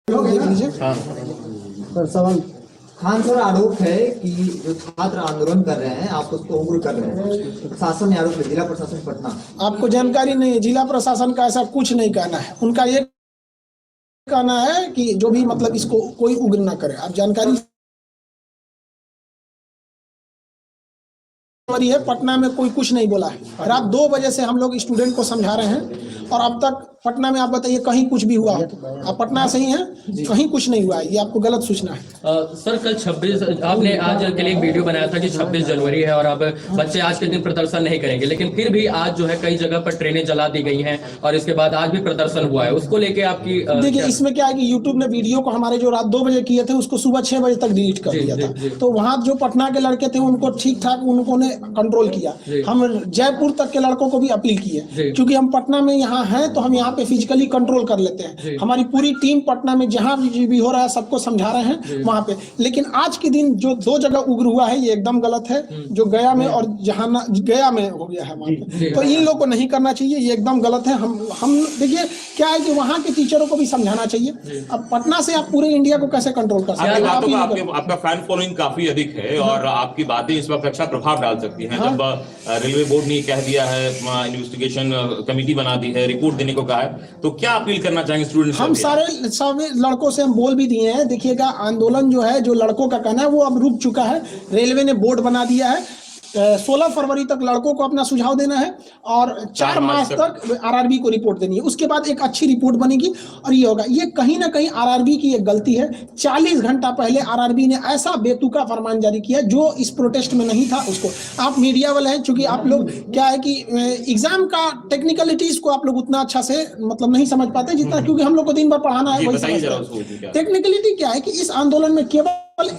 देख लीजिए। सर सवाल खान सर, आरोप है कि जो छात्र आंदोलन कर रहे हैं आप उसको उग्र कर रहे हैं। प्रशासन ने आरोप है, जिला प्रशासन पटना। आपको जानकारी नहीं है, जिला प्रशासन का ऐसा कुछ नहीं कहना है। उनका ये कहना है कि जो भी मतलब इसको कोई उग्र ना करे। आप जानकारी है, पटना में कोई कुछ नहीं बोला है। रात 2 बजे से हम लोग स्टूडेंट को समझा रहे हैं और अब तक पटना में आप बताइए कहीं कुछ भी हुआ हो? आप पटना से ही हैं, कहीं कुछ नहीं हुआ है। ये आपको गलत सूचना है। सर कल 26 आपने आज के लिए एक वीडियो बनाया था कि 26 जनवरी है और अब बच्चे आज के दिन प्रदर्शन नहीं करेंगे, लेकिन फिर भी आज जो है कई जगह पर ट्रेनें जला दी गई हैं और इसके बाद आज भी प्रदर्शन हुआ है। उसको लेके आपकी देखिए, इसमें क्या है कि यूट्यूब ने वीडियो को हमारे जो रात 2 बजे किए थे उसको सुबह 6 बजे तक डिलीट कर दिया था। तो वहाँ जो पटना के लड़के थे उनको ठीक ठाक उन्होंने कंट्रोल किया। हम जयपुर तक के लड़कों को भी अपील किए, क्योंकि हम पटना में यहाँ हैं तो हम यहाँ पे फिजिकली कंट्रोल कर लेते हैं। हमारी पूरी टीम पटना में जहाँ भी हो रहा है सबको समझा रहे हैं वहाँ पे। लेकिन आज के दिन जो 2 जगह उग्र हुआ है ये एकदम गलत है, जो गया में और गया में हो गया है वहाँ पे। तो इन लोगों को नहीं करना चाहिए, ये एकदम गलत है। हम देखिए क्या है कि वहाँ के टीचरों को भी समझाना चाहिए। अब पटना से आप पूरे इंडिया को कैसे कंट्रोल कर सकते हैं? आपका फैन फॉलोइंग काफी अधिक है और आपकी बातें इस वक्त अच्छा प्रभाव डाल सकती हैं। जब रेलवे बोर्ड ने कह दिया है, इन्वेस्टिगेशन कमेटी बना दी है, रिपोर्ट देने को कहा है, तो क्या अपील करना चाहेंगे स्टूडेंट्स? हम सारे लड़कों से हम बोल भी दिए हैं। देखिएगा, आंदोलन जो है, जो लड़कों का कहना है वो अब रुक चुका है। रेलवे ने बोर्ड बना दिया है। 16 फरवरी तक लड़कों को अपना सुझाव देना है और 4 मार्च तक आरआरबी को रिपोर्ट देनी है। उसके बाद एक अच्छी रिपोर्ट बनेगी और ये होगा। ये कहीं ना कहीं आरआरबी की एक गलती है। 40 घंटा पहले आरआरबी ने ऐसा बेतुका फरमान जारी किया जो इस प्रोटेस्ट में नहीं था। उसको आप मीडिया वाले हैं, चूंकि आप लोग क्या है कि एग्जाम का टेक्निकलिटीज को आप लोग उतना अच्छा से मतलब नहीं समझ पाते जितना, क्योंकि हम लोग को दिन भर पढ़ाना है। टेक्निकलिटी क्या है कि इस आंदोलन में केवल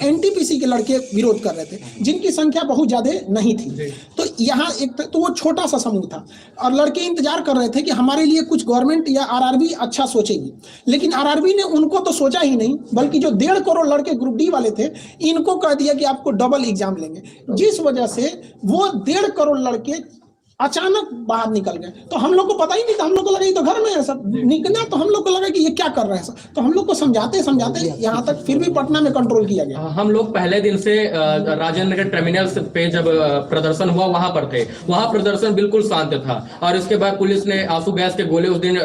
एनटीपीसी के लड़के विरोध कर रहे थे, जिनकी संख्या बहुत ज्यादा नहीं थी। तो यहाँ एक तो वो छोटा सा समूह था और लड़के इंतजार कर रहे थे कि हमारे लिए कुछ गवर्नमेंट या आरआरबी अच्छा सोचेगी। लेकिन आरआरबी ने उनको तो सोचा ही नहीं, बल्कि जो 1.5 करोड़ लड़के ग्रुप डी वाले थे इनको कह दिया कि आपको डबल एग्जाम लेंगे, जिस वजह से वो 1.5 करोड़ लड़के अचानक बाहर निकल गए। तो हम लोग को पता ही नहीं था, हम लोग को लगा ये तो घर में है सब निकला, तो हम लोग को लगा कि ये क्या कर रहे हैं सब। तो हम लोग को समझाते समझाते यहाँ तक फिर भी पटना में कंट्रोल किया गया। हम लोग पहले दिन से राजेंद्र नगर टर्मिनल पे जब प्रदर्शन हुआ वहां पर थे। वहां प्रदर्शन बिल्कुल शांत था और इसके बाद पुलिस ने आंसू गैस के गोले उस दिन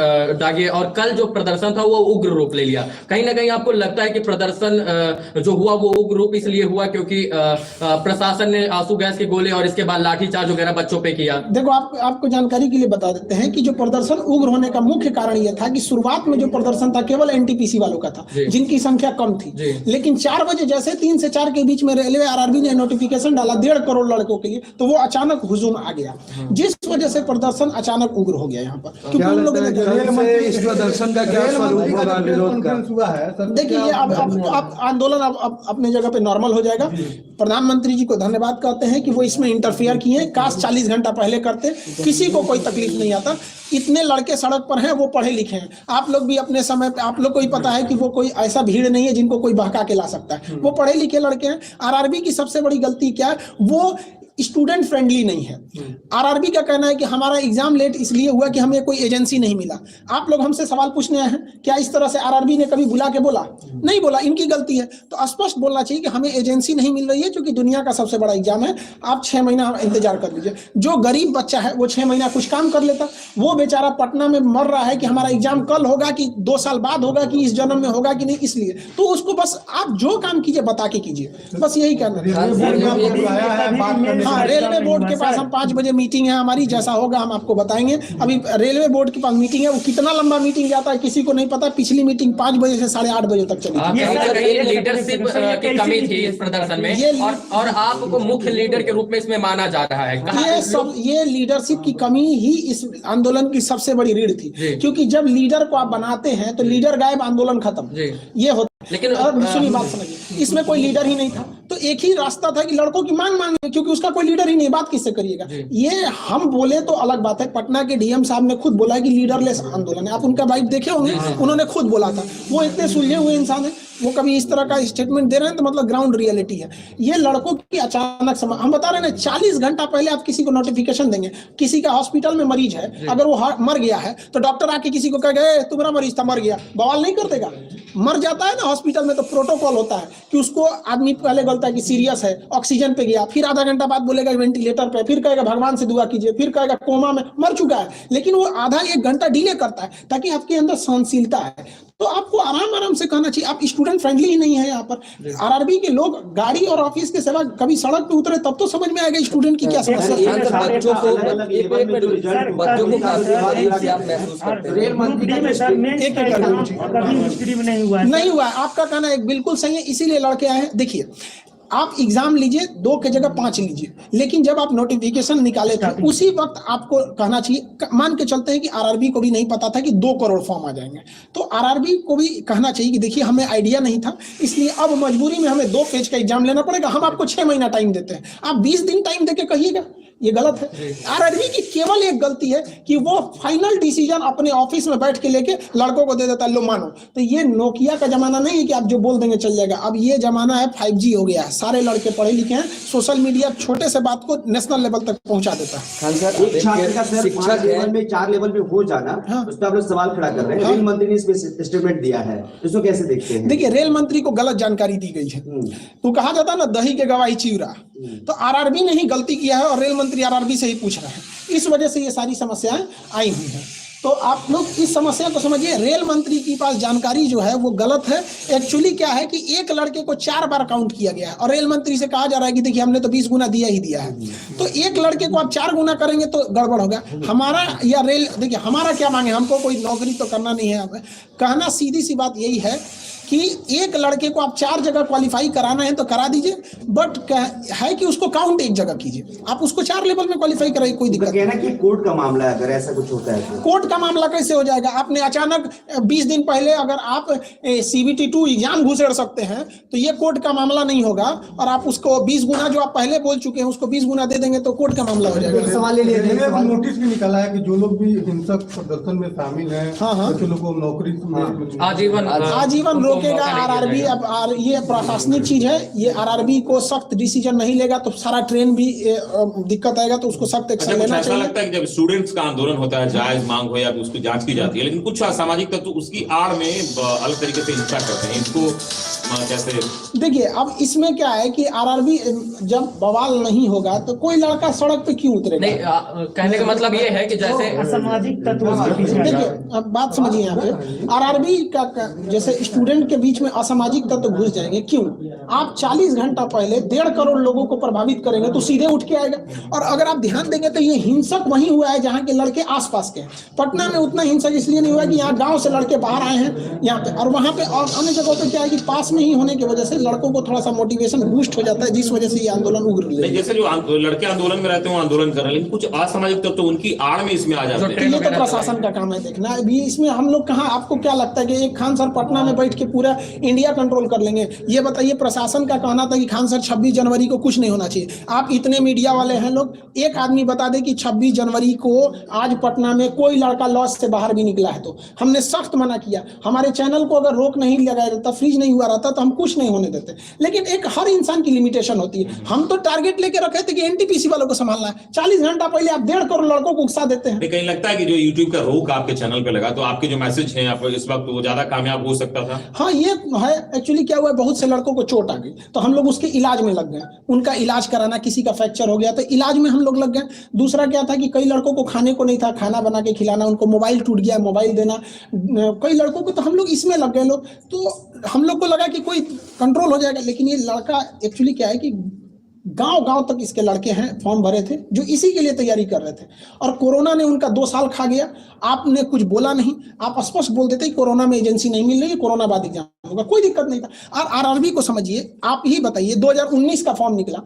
दागे और कल जो प्रदर्शन था वो उग्र रूप ले लिया। कहीं ना कहीं आपको लगता है कि प्रदर्शन जो हुआ वो उग्र रूप इसलिए हुआ क्योंकि प्रशासन ने आंसू गैस के गोले और इसके बाद लाठीचार्ज वगैरह बच्चों पे किया? देखो, आपको जानकारी के लिए बता देते हैं कि जो प्रदर्शन उग्र होने का मुख्य कारण यह था कि शुरुआत में जो प्रदर्शन था केवल एनटीपीसी वालों का था, जिनकी संख्या कम थी। लेकिन 4 बजे जैसे 3 से 4 के बीच में रेलवे आरआरबी ने नोटिफिकेशन डाला 1.5 करोड़ लड़कों के लिए, तो वो अचानक हुजूम आ गया, जिस वजह से प्रदर्शन अचानक उग्र हो गया यहाँ पर। क्योंकि उन लोगों ने इस प्रदर्शन का क्या स्वरूप होगा, विरोध का? देखिए, अब आंदोलन अब अपने जगह पे नॉर्मल हो जाएगा। प्रधानमंत्री जी को धन्यवाद कहते हैं कि वो इसमें इंटरफियर किए। काश 40 घंटा पहले करते, किसी को कोई तकलीफ नहीं आता। इतने लड़के सड़क पर हैं, वो पढ़े लिखे हैं। आप लोग भी अपने समय पे, आप लोग को ही पता है कि वो कोई ऐसा भीड़ नहीं है जिनको कोई बहका के ला सकता है। वो पढ़े लिखे लड़के हैं। आरआरबी की सबसे बड़ी गलती क्या है, वो स्टूडेंट फ्रेंडली नहीं है। आरआरबी का कहना है कि हमारा एग्जाम लेट इसलिए हुआ कि हमें कोई एजेंसी नहीं मिला। आप लोग हमसे सवाल पूछने आए हैं, क्या इस तरह से आरआरबी ने कभी बुला के बोला? नहीं बोला, इनकी गलती है। तो स्पष्ट बोलना चाहिए कि हमें एजेंसी नहीं मिल रही है, क्योंकि दुनिया का सबसे बड़ा एग्जाम है। आप 6 महीना इंतजार कर लीजिए। जो गरीब बच्चा है वो 6 महीना कुछ काम कर लेता। वो बेचारा पटना में मर रहा है कि हमारा एग्जाम कल होगा कि 2 साल बाद होगा कि इस जन्म में होगा कि नहीं, इसलिए तो उसको बस आप जो काम कीजिए बता के कीजिए, बस यही करना है। हाँ, रेलवे बोर्ड के पास हम 5 बजे मीटिंग है हमारी, जैसा होगा हम आपको बताएंगे। अभी रेलवे बोर्ड के पास मीटिंग है, वो कितना लंबा मीटिंग जाता है किसी को नहीं पता। पिछली मीटिंग 5 बजे से 8:30 बजे तक चली। लीडरशिप की कमी थी इस प्रदर्शन में और आपको मुख्य लीडर के रूप में इसमें माना जा रहा है। ये लीडरशिप की कमी ही इस आंदोलन की सबसे बड़ी रीढ़ थी, क्योंकि जब लीडर को आप बनाते हैं तो लीडर गायब, आंदोलन खत्म, ये होता है। लेकिन सुनिए बात समझिए, इसमें कोई लीडर ही नहीं था। तो एक ही रास्ता था कि लड़कों की मांग मांगे, क्योंकि उसका कोई लीडर ही नहीं, बात किससे करिएगा। ये हम बोले तो अलग बात है, पटना के डीएम साहब ने खुद बोला है कि लीडरलेस आंदोलन है। आप उनका बाइट देखे होंगे, उन्होंने खुद बोला था। वो इतने सुलझे हुए इंसान है, वो कभी इस तरह का स्टेटमेंट दे रहे हैं तो मतलब ग्राउंड रियलिटी है। ये लड़कों की अचानक हम बता रहे हैं 40 घंटा पहले आप किसी को नोटिफिकेशन देंगे, किसी का हॉस्पिटल में मरीज है, अगर वो मर गया है तो डॉक्टर आके किसी को कह गए तुम्हारा मरीज था मर गया, बवाल नहीं कर देगा। मर जाता है ना हॉस्पिटल में तो प्रोटोकॉल होता है कि उसको आदमी पहले बोलता है कि सीरियस है, ऑक्सीजन पे गया, फिर आधा घंटा बाद बोलेगा वेंटिलेटर पे, फिर कहेगा भगवान से दुआ कीजिए, फिर कहेगा कोमा में मर चुका है। लेकिन वो आधा एक घंटा डिले करता है ताकि आपके अंदर सहनशीलता है। तो आपको आराम आराम से कहना चाहिए। आप स्टूडेंट फ्रेंडली ही नहीं है यहाँ पर। आरआरबी के लोग गाड़ी और ऑफिस के सेवा कभी सड़क पे उतरे तब तो समझ में आएगा स्टूडेंट की क्या समस्या है। बच्चों को नहीं हुआ। आपका कहना एक बिल्कुल सही है, इसीलिए लड़के आए हैं। देखिए आप एग्जाम लीजिए 2 की जगह 5 लीजिए, लेकिन जब आप नोटिफिकेशन निकाले थे उसी वक्त आपको कहना चाहिए, मान के चलते हैं कि आरआरबी को भी नहीं पता था कि 2 करोड़ फॉर्म आ जाएंगे, तो आरआरबी को भी कहना चाहिए कि देखिए हमें आइडिया नहीं था, इसलिए अब मजबूरी में हमें 2 पेज का एग्जाम लेना पड़ेगा। हम आपको 6 महीना टाइम देते हैं, आप 20 दिन टाइम देके कहिएगा, ये गलत है। आरआरबी की केवल एक गलती है कि वो फाइनल डिसीजन अपने ऑफिस में बैठ के लेके लड़कों को दे देता है, लो मानो। तो ये नोकिया का जमाना नहीं है कि आप जो बोल देंगे चल जाएगा। अब ये जमाना है 5G हो गया है, सारे लड़के पढ़े लिखे हैं, सोशल मीडिया छोटे से बात को नेशनल लेवल तक पहुंचा देता है। एक छात्र का सिर्फ 5 लेवल में 4 लेवल में हो जाना, उस पर आप लोग सवाल खड़ा कर रहे हैं। रेल मंत्री ने इस पे स्टेटमेंट दिया है, इसको कैसे देखते हैं? देखिए रेल मंत्री को गलत जानकारी दी गई है। तो कहा जाता है ना दही के गवाही चिवरा, तो आरआरबी ने ही गलती किया है और रेल मंत्री आरआरबी से ही पूछ रहे हैं, इस वजह से ये सारी समस्याएं आई हुई हैं। तो आप लोग इस समस्या को समझिए, रेल मंत्री के पास जानकारी जो है वो गलत है। एक्चुअली क्या है कि एक लड़के को 4 बार काउंट किया गया है और रेल मंत्री से कहा जा रहा है कि देखिए हमने तो 20 गुना दिया ही दिया है, तो एक लड़के को आप 4 गुना करेंगे तो गड़बड़ होगा। हमारा या रेल, देखिए हमारा क्या मांगे, हमको कोई नौकरी तो करना नहीं है। कहना सीधी सी बात यही है कि एक लड़के को आप 4 जगह क्वालिफाई कराना है तो करा दीजिए, बट है कि उसको काउंट एक जगह कीजिए, आप उसको 4 लेवल में क्वालिफाई कराइए, कोई दिक्कत कहना कि कोर्ट का मामला है, अगर ऐसा कुछ होता है तो कोर्ट का मामला कैसे हो जाएगा? आपने अचानक 20 दिन पहले अगर आप CBT 2 एग्जाम घुसेड़ सकते हैं तो ये कोर्ट का मामला नहीं होगा, और आप उसको 20 गुना जो आप पहले बोल चुके हैं उसको 20 गुना दे देंगे तो कोर्ट का मामला हो जाएगा। सवाल ले लिया, नोटिस भी निकाला है कि जो लोग भी हिंसक प्रदर्शन में शामिल हैं, बच्चों लोगों को नौकरी आजीवन रोकेगा आरआरबी। अब ये प्रशासनिक चीज है, ये आरआरबी को सख्त डिसीजन नहीं लेगा तो सारा ट्रेन भी दिक्कत आएगा, तो उसको सख्त एक्शन लेना चाहिए। ऐसा लगता है कि जब स्टूडेंट्स का आंदोलन होता है, जायज मांग हो या उसकी जांच की जाती है, लेकिन कुछ असामाजिक तत्व उसकी आड़ में अलग तरीके से हिंसा करते हैं, इसको कैसे? देखिए अब इसमें क्या है कि आरआरबी जब बवाल नहीं होगा तो कोई लड़का सड़क पे क्यों उतरेगा? नहीं, कहने का मतलब ये है कि जैसे असामाजिक तत्व, देखिए अब बात समझिए, यहाँ पे आरआरबी का जैसे स्टूडेंट के बीच में असामाजिक तत्व घुस जाएंगे। क्यों? आप 40 घंटा पहले 1.5 करोड़ लोगों को प्रभावित करेंगे तो सीधे उठ के आएगा। और अगर आप ध्यान देंगे तो ये हिंसक वहीं हुआ है जहाँ के लड़के आसपास के हैं। पटना में उतना हिंसक इसलिए नहीं हुआ कि यहाँ गाँव से लड़के बाहर आए हैं यहाँ पे, और वहाँ पे और अन्य जगहों पे क्या है कि पास में ही होने की वजह से लड़कों को थोड़ा सा मोटिवेशन बूस्ट हो जाता है, जिस वजह से ये आंदोलन उग्र ले। जैसे जो लड़के आंदोलन में रहते हैं आंदोलन कर रहे हैं, लेकिन कुछ असामाजिक तत्व तो उनकी आड़ में इसमें आ जाते हैं। ये तो प्रशासन का काम है देखना। अभी इसमें हम लोग कहाँ, आपको क्या लगता है कि एक खान सर पटना में बैठ के पूरा इंडिया कंट्रोल कर लेंगे? ये बताइए, प्रशासन का कहना था कि खान सर 26 जनवरी को कुछ नहीं होना चाहिए। आप इतने मीडिया वाले हैं लोग, एक आदमी बता दे कि 26 जनवरी को आज पटना में कोई लड़का लॉज से बाहर भी निकला है तो हमने सख्त मना किया। हमारे चैनल को अगर रोक नहीं लगाया रहता, फ्रीज नहीं हुआ रहता तो हम कुछ नहीं होने देते। लेकिन एक हर इंसान की लिमिटेशन होती है। हम तो टारगेट लेके रखे थे कि एनटीपीसी वालों को संभालना है। 40 घंटा पहले आप 1.5 करोड़ लड़कों को उकसा देते हैं। कहीं लगता है कि जो यूट्यूब का रोक आपके चैनल पे लगा तो आपके जो मैसेज हैं आप इस वक्त वो ज्यादा कामयाब हो सकता था? हाँ ये है। एक्चुअली क्या हुआ है, बहुत से लड़कों को चोट आ गई तो हम लोग उसके इलाज में लग गए। उनका इलाज कराना, किसी का फ्रैक्चर हो गया तो इलाज में हम लोग लग गए। दूसरा क्या था कि कई लड़कों को खाने को नहीं था, खाना बना के खिलाना, उनको मोबाइल टूट गया, मोबाइल देना। कई लड़कों को तो हम लोग इसमें लग गए लोग, तो हम लोग को लगा कि कोई कंट्रोल हो जाएगा। लेकिन ये लड़का एक्चुअली क्या है कि गांव तक इसके लड़के हैं, फॉर्म भरे थे जो इसी के लिए तैयारी कर रहे थे, और कोरोना ने उनका 2 साल खा गया। आपने कुछ बोला नहीं, आप स्पष्ट बोल देते कोरोना में एजेंसी नहीं मिल रही है, कोरोना बाद एग्जाम होगा, कोई दिक्कत नहीं था। और आरआरबी को समझिए, आप ही बताइए 2019 का फॉर्म निकला,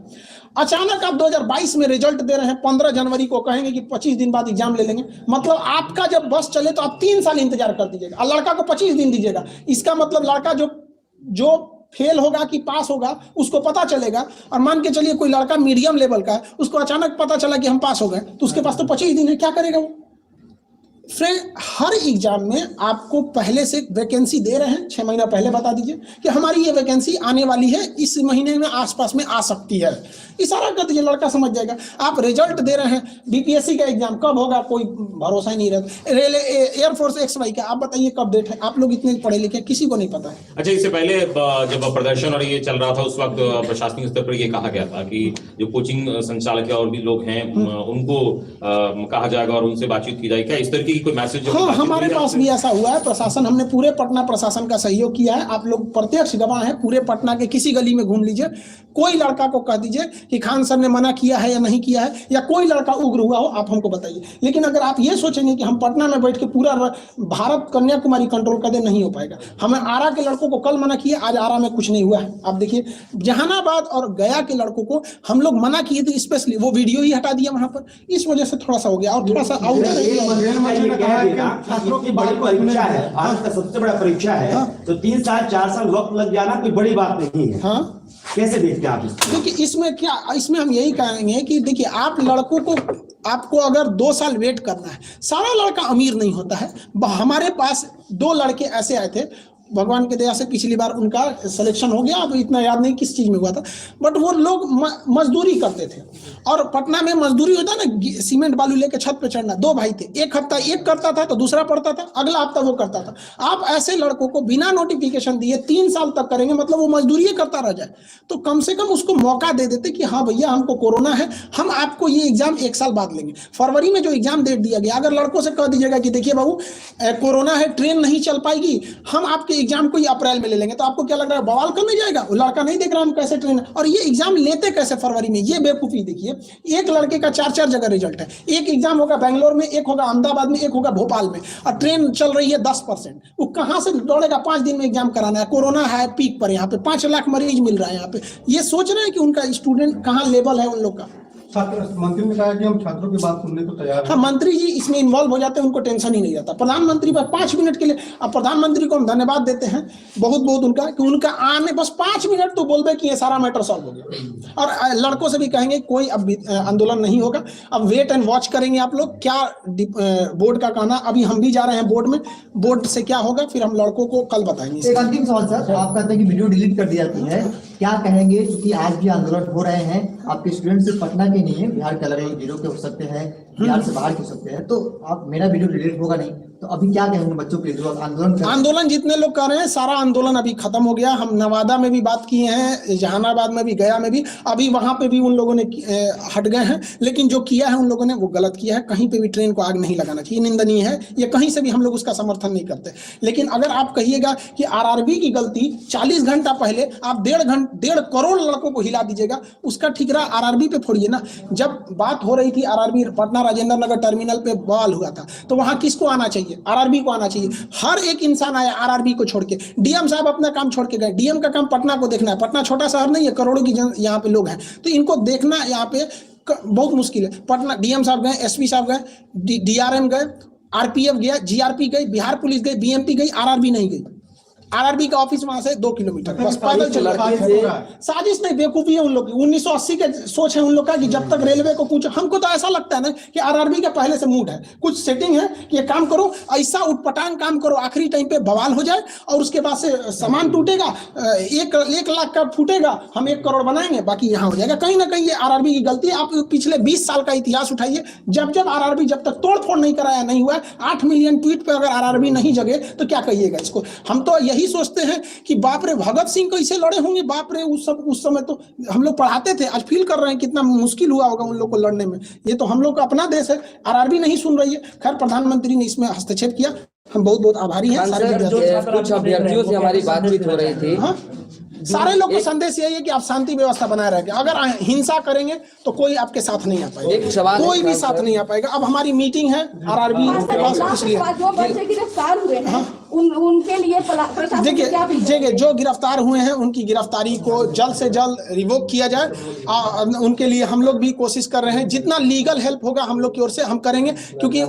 अचानक आप 2022 में रिजल्ट दे रहे हैं, 15 जनवरी को कहेंगे कि 25 दिन बाद एग्जाम ले लेंगे। मतलब आपका जब बस चले तो आप 3 साल इंतजार कर दीजिएगा और लड़का को 25 दिन दीजिएगा। इसका मतलब लड़का जो फेल होगा कि पास होगा उसको पता चलेगा। और मान के चलिए कोई लड़का मीडियम लेवल का है, उसको अचानक पता चला कि हम पास हो गए, तो उसके पास तो 25 दिन है, क्या करेगा वो? फ्रेंड, हर एग्जाम में आपको पहले से वैकेंसी दे रहे हैं, 6 महीना पहले बता दीजिए कि हमारी ये वैकेंसी आने वाली है, इस महीने में आसपास में आ सकती है, इशारा कर दीजिए, लड़का समझ जाएगा। आप रिजल्ट दे रहे हैं, बीपीएससी का एग्जाम कब होगा कोई भरोसा ही नहीं रहता। रेलवे एयरफोर्स XY का आप बताइए कब डेट है? आप लोग इतने पढ़े लिखे, किसी को नहीं पता है। अच्छा, इससे पहले जब प्रदर्शन और ये चल रहा था उस वक्त प्रशासनिक स्तर पर ये कहा गया था कि जो कोचिंग संचालक और भी लोग हैं उनको कहा जाएगा और उनसे बातचीत की जाएगी, क्या इस तरह की कोई मैसेज? हाँ, हमारे पास भी ऐसा हुआ है। प्रशासन, हमने पूरे पटना प्रशासन का सहयोग किया है, आप लोग प्रत्यक्ष गवाह हैं। पूरे पटना के किसी गली में घूम लीजिए, कोई लड़का को कह दीजिए कि खान सर ने मना किया है या नहीं किया है, या कोई लड़का उग्र हुआ हो, आप हमको बताइए। लेकिन अगर आप ये सोचेंगे कि हम पटना में बैठ के पूरा भारत कन्याकुमारी कंट्रोल कर दे, नहीं हो पाएगा। हमें आरा के लड़कों को कल मना किया, आज आरा में कुछ नहीं हुआ है। आप देखिए, जहानाबाद और गया के लड़कों को हम लोग मना किए थे, स्पेशली वो वीडियो ही हटा दिया वहां पर, इस वजह से थोड़ा सा हो गया। और थोड़ा सा छात्रों की बड़ी परीक्षा है, भारत का सबसे बड़ा परीक्षा है, तो 3 साल 4 साल वक्त लग जाना कोई बड़ी बात नहीं है। हाँ, कैसे देखते हैं आप इसको? देखिए, इसमें हम यही कहेंगे कि देखिए, आप लड़कों को, आपको अगर 2 साल वेट करना है, सारा लड़का अमीर नहीं होता है। हमारे पास 2 लड़के ऐसे आए थे, भगवान की दया से पिछली बार उनका सिलेक्शन हो गया, अब इतना याद नहीं किस चीज में हुआ था, बट वो लोग मजदूरी करते थे। और पटना में मजदूरी होता है ना, सीमेंट बालू लेके छत पे चढ़ना। 2 भाई थे, एक हफ्ता एक करता था तो दूसरा पढ़ता था, अगला हफ्ता वो करता था। आप ऐसे लड़कों को बिना नोटिफिकेशन दिए 3 साल तक करेंगे, मतलब वो मजदूरी करता रह जाए। तो कम से कम उसको मौका दे देते कि हाँ भैया, हमको कोरोना है, हम आपको ये एग्जाम 1 साल बाद लेंगे। फरवरी में जो एग्जाम डेट दिया गया, अगर लड़कों से कह दीजिएगा कि देखिए बाबू, कोरोना है, ट्रेन नहीं चल पाएगी, हम आपके एग्जाम को ही अप्रैल में ले लेंगे, तो आपको क्या लग रहा है, बवाल करने जाएगा? वो लड़का नहीं देख रहा हम कैसे ट्रेन, और ये एग्जाम लेते कैसे फरवरी में, ये बेवकूफी। देखिए, एक लड़के का 4-4 जगह रिजल्ट है, एक एग्जाम होगा बेंगलोर में, एक होगा अहमदाबाद में, एक होगा भोपाल में, और ट्रेन चल रही है 10%। वो कहां से दौड़ेगा? 5 दिन में एग्जाम कराना है, कोरोना है पीक पर, यहाँ पे 5 लाख मरीज मिल रहा है। यहाँ पे ये सोच रहे हैं कि उनका स्टूडेंट कहाँ लेवल है उन लोग का। मंत्री ने कहा कि हम छात्रों की बात सुनने को तैयार हैं। हाँ, मंत्री जी इसमें इन्वॉल्व हो जाते हैं, उनको टेंशन ही नहीं रहता। प्रधानमंत्री बस 5 मिनट के लिए, अब प्रधानमंत्री को हम धन्यवाद देते हैं बहुत बहुत उनका, कि उनका आने बस 5 मिनट तो बोल दे कि ये सारा मैटर सॉल्व हो गया। और लड़कों से भी कहेंगे कोई अब आंदोलन नहीं होगा, अब वेट एंड वॉच करेंगे आप लोग, क्या बोर्ड का कहना। अभी हम भी जा रहे हैं बोर्ड में, बोर्ड से क्या होगा फिर हम लड़कों को कल बताएंगे। एक अंतिम सवाल सर, आप कहते हैं कि वीडियो डिलीट कर दी जाती है, क्या कहेंगे? क्योंकि आज भी आंदोलन हो रहे हैं, आपके स्टूडेंट सिर्फ पटना के नहीं है, बिहार के अलग अलग जिलों के हो सकते हैं, बिहार से बाहर के हो सकते हैं, तो आप, मेरा वीडियो डिलीट होगा नहीं, तो अभी क्या कहेंगे बच्चों के जो आंदोलन जितने लोग कर रहे हैं, सारा आंदोलन अभी खत्म हो गया। हम नवादा में भी बात किए हैं, जहानाबाद में भी, गया में भी, अभी वहां पे भी उन लोगों ने हट गए हैं। लेकिन जो किया है उन लोगों ने वो गलत किया है, कहीं पे भी ट्रेन को आग नहीं लगाना चाहिए, निंदनीय है ये, कहीं से भी हम लोग उसका समर्थन नहीं करते। लेकिन अगर आप कहिएगा कि RRB की गलती 40 घंटा पहले आप 1.5 करोड़ लड़कों को हिला दीजिएगा, उसका ठिकरा RRB पे फोड़िए ना। जब बात हो रही थी RRB पटना राजेंद्र नगर टर्मिनल पे बवाल हुआ था, तो वहां किसको आना चाहिए? RRB को आना चाहिए। हर एक इंसान आया RRB को छोड़ के, DM साहब अपना काम छोड़ के गए। DM का काम पटना को देखना है, पटना छोटा शहर नहीं है, करोड़ों की यहाँ पे लोग हैं, तो इनको देखना यहाँ पे बहुत मुश्किल है। पटना DM साहब गए, SP साहब गए, DRM गए, RPF गया, GRP गई, बिहार पुलिस गई, BMP गई, RRB नहीं गई। RRB का ऑफिस वहां से 2 किलोमीटर, बस पैदल चल रहा है। साजिश नहीं, बेवकूफी है उन लोग की। 1980 के सोच है उन लोग का कि जब तक रेलवे को पूछो, हमको तो ऐसा लगता है ना कि RRB का पहले से मूड है, कुछ सेटिंग है कि ये काम करो, ऐसा उटपटांग काम करो, आखिरी टाइम पे बवाल हो जाए और उसके बाद से सामान टूटेगा, 1 लाख का फूटेगा, हम 1 करोड़ बनाएंगे, बाकी यहाँ हो जाएगा। कहीं ना कहीं ये RRB की गलती है। आप पिछले 20 साल का इतिहास उठाइए, जब RRB जब तक तोड़ फोड़ नहीं कराया नहीं हुआ। 8 मिलियन ट्वीट पे अगर RRB नहीं जगे तो क्या कहिएगा इसको। हम तो यही सोचते हैं कि बाप रे, भगत सिंह कैसे लड़े होंगे, बाप रे, उस समय तो हम लोग पढ़ाते थे, आज फील कर रहे हैं कितना मुश्किल हुआ होगा उन लोग को लड़ने में। ये तो हम लोग का अपना देश है, RRB नहीं सुन रही है। खैर, प्रधानमंत्री ने इसमें हस्तक्षेप किया, हम बहुत बहुत आभारी हैं। कुछ अभ्यर्थियों से हमारी बातचीत हो रही थी। हाँ, सारे लोग को संदेश यही है कि आप शांति व्यवस्था बनाए रखें। अगर हिंसा करेंगे तो कोई आपके साथ नहीं आ पाएगा, कोई भी साथ नहीं आ पाएगा। अब हमारी मीटिंग है RRB के पास, इसलिए जो बच्चे गिरफ्तार हुए हैं उनके लिए देखिए, जो गिरफ्तार हुए हैं उनकी गिरफ्तारी को जल्द से जल्द रिवोक किया जाए। उनके लिए हम लोग भी कोशिश कर रहे हैं, जितना लीगल हेल्प होगा हम लोग की ओर से हम करेंगे, क्योंकि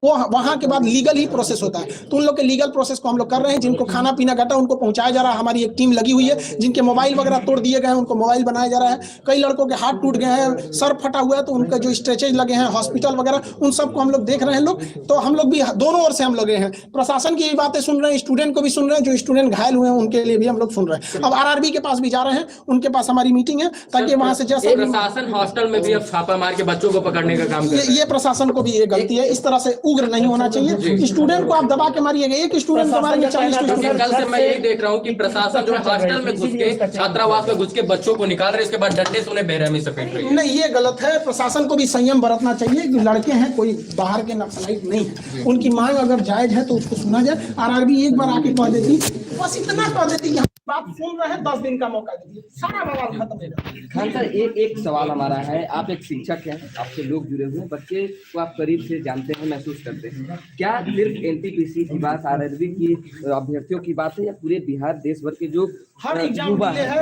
वो वहां के बाद लीगल ही प्रोसेस होता है। तो उन लोग के लीगल प्रोसेस को हम लोग कर रहे हैं। जिनको खाना पीना घटा उनको पहुंचाया जा रहा है, हमारी एक टीम लगी हुई है। जिनके मोबाइल वगैरह तोड़ दिए गए हैं उनको मोबाइल बनाया जा रहा है। कई लड़कों के हाथ टूट गए हैं, सर फटा हुआ है, तो उनका जो स्ट्रेचेज लगे हैं हॉस्पिटल वगैरह, उन सबको हम लोग देख रहे हैं लोग। तो हम लोग भी दोनों ओर से हम लगे हैं, प्रशासन की भी बातें सुन रहे हैं, स्टूडेंट को भी सुन रहे हैं, जो स्टूडेंट घायल हुए हैं उनके लिए भी हम लोग सुन रहे हैं। अब आरआरबी के पास भी जा रहे हैं, उनके पास हमारी मीटिंग है ताकि वहां से जैसे प्रशासन हॉस्टल में भी अब छापा मार के बच्चों को पकड़ने का काम कर रहा है। ये प्रशासन को भी ये गलती है। इस तरह से उग्र नहीं होना चाहिए। स्टूडेंट को आप दबा के मारिएगा, एक स्टूडेंट को मारेंगे 40 स्टूडेंट। कल से मैं यही देख रहा हूँ कि प्रशासन जो है हॉस्टल में घुस के छात्रावास में घुस के बच्चों को निकाल रहे, इसके बाद डंडे से उन्हें बेरहमी से पीट रही है। नहीं, ये गलत है। प्रशासन को भी संयम बरतना चाहिए कि लड़के हैं, कोई बाहर के नक्सलाइट नहीं है। उनकी मांग अगर जायज है तो उसको सुना जाए। आरआरबी एक बार आके कह देती, बस इतना कह देती कि बात सुन रहे हैं, 10 दिन का मौका दीजिए, सारा बवाल खत्म हो जाए। खान सर, एक सवाल हमारा है, आप एक शिक्षक हैं, आपसे लोग जुड़े हुए हैं, बच्चे को आप करीब से जानते हैं, महसूस करते हैं। क्या सिर्फ एनटीपीसी की बात, आरआरबी की अभ्यर्थियों की बात है, या पूरे बिहार देश भर के जो हर एग्जाम डिले है?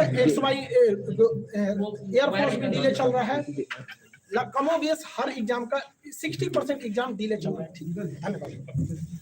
एयरफोर्स में डिले चल रहा है, कमोबेश हर एग्जाम का 60% एग्जाम डिले चल रहा है। ठीक है, धन्यवाद।